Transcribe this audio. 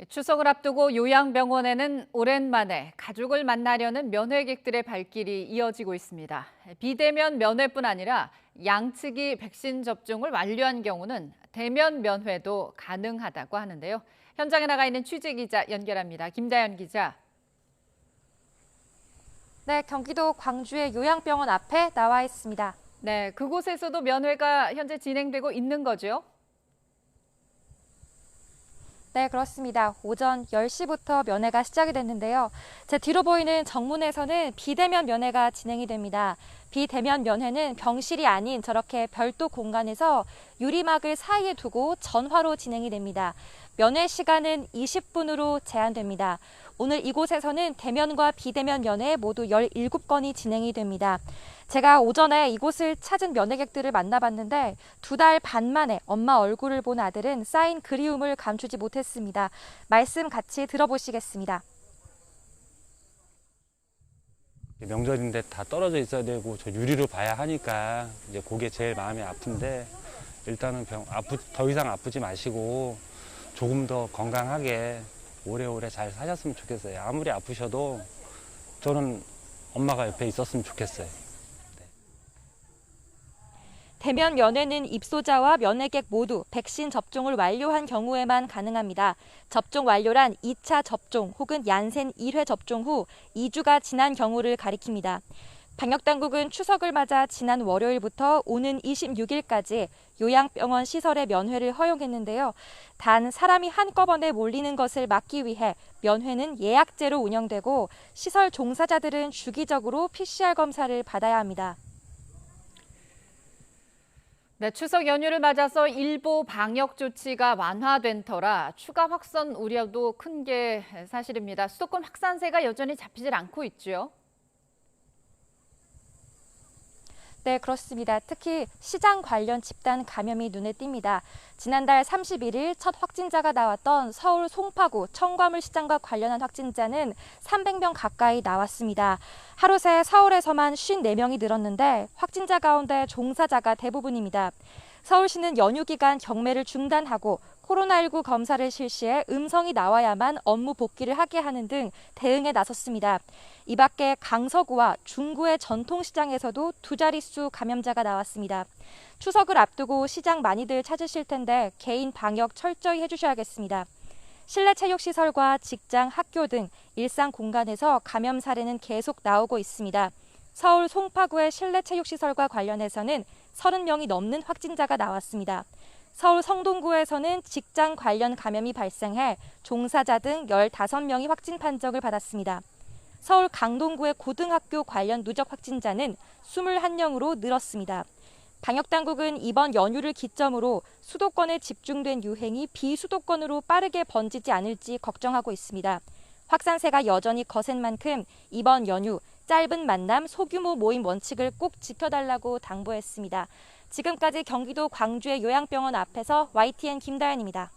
추석을 앞두고 요양병원에는 오랜만에 가족을 만나려는 면회객들의 발길이 이어지고 있습니다. 비대면 면회뿐 아니라 양측이 백신 접종을 완료한 경우는 대면 면회도 가능하다고 하는데요. 현장에 나가 있는 취재기자 연결합니다. 김다연 기자. 네, 경기도 광주의 요양병원 앞에 나와 있습니다. 네, 그곳에서도 면회가 현재 진행되고 있는 거죠? 네, 그렇습니다. 오전 10시부터 면회가 시작이 됐는데요. 제 뒤로 보이는 정문에서는 비대면 면회가 진행이 됩니다. 비대면 면회는 병실이 아닌 저렇게 별도 공간에서 유리막을 사이에 두고 전화로 진행이 됩니다. 면회 시간은 20분으로 제한됩니다. 오늘 이곳에서는 대면과 비대면 면회 모두 17건이 진행이 됩니다. 제가 오전에 이곳을 찾은 면회객들을 만나봤는데 2달 반 만에 엄마 얼굴을 본 아들은 쌓인 그리움을 감추지 못했습니다. 말씀 같이 들어보시겠습니다. 명절인데 다 떨어져 있어야 되고 저 유리로 봐야 하니까 이제 그게 제일 마음이 아픈데 일단은 더 이상 아프지 마시고 조금 더 건강하게 오래오래 잘 사셨으면 좋겠어요. 아무리 아프셔도 저는 엄마가 옆에 있었으면 좋겠어요. 대면 면회는 입소자와 면회객 모두 백신 접종을 완료한 경우에만 가능합니다. 접종 완료란 2차 접종 혹은 얀센 1회 접종 후 2주가 지난 경우를 가리킵니다. 방역당국은 추석을 맞아 지난 월요일부터 오는 26일까지 요양병원 시설의 면회를 허용했는데요. 단 사람이 한꺼번에 몰리는 것을 막기 위해 면회는 예약제로 운영되고 시설 종사자들은 주기적으로 PCR 검사를 받아야 합니다. 네, 추석 연휴를 맞아서 일부 방역 조치가 완화된 터라 추가 확산 우려도 큰 게 사실입니다. 수도권 확산세가 여전히 잡히질 않고 있죠. 네, 그렇습니다. 특히 시장 관련 집단 감염이 눈에 띕니다. 지난달 31일 첫 확진자가 나왔던 서울 송파구 청과물 시장과 관련한 확진자는 300명 가까이 나왔습니다. 하루 새 서울에서만 54명이 늘었는데 확진자 가운데 종사자가 대부분입니다. 서울시는 연휴 기간 경매를 중단하고 코로나19 검사를 실시해 음성이 나와야만 업무 복귀를 하게 하는 등 대응에 나섰습니다. 이 밖에 강서구와 중구의 전통시장에서도 2자릿수 감염자가 나왔습니다. 추석을 앞두고 시장 많이들 찾으실 텐데 개인 방역 철저히 해주셔야겠습니다. 실내 체육시설과 직장, 학교 등 일상 공간에서 감염 사례는 계속 나오고 있습니다. 서울 송파구의 실내 체육시설과 관련해서는 30명이 넘는 확진자가 나왔습니다. 서울 성동구에서는 직장 관련 감염이 발생해 종사자 등 15명이 확진 판정을 받았습니다. 서울 강동구의 고등학교 관련 누적 확진자는 21명으로 늘었습니다. 방역당국은 이번 연휴를 기점으로 수도권에 집중된 유행이 비수도권으로 빠르게 번지지 않을지 걱정하고 있습니다. 확산세가 여전히 거센 만큼 이번 연휴 짧은 만남, 소규모 모임 원칙을 꼭 지켜달라고 당부했습니다. 지금까지 경기도 광주의 요양병원 앞에서 YTN 김다연입니다.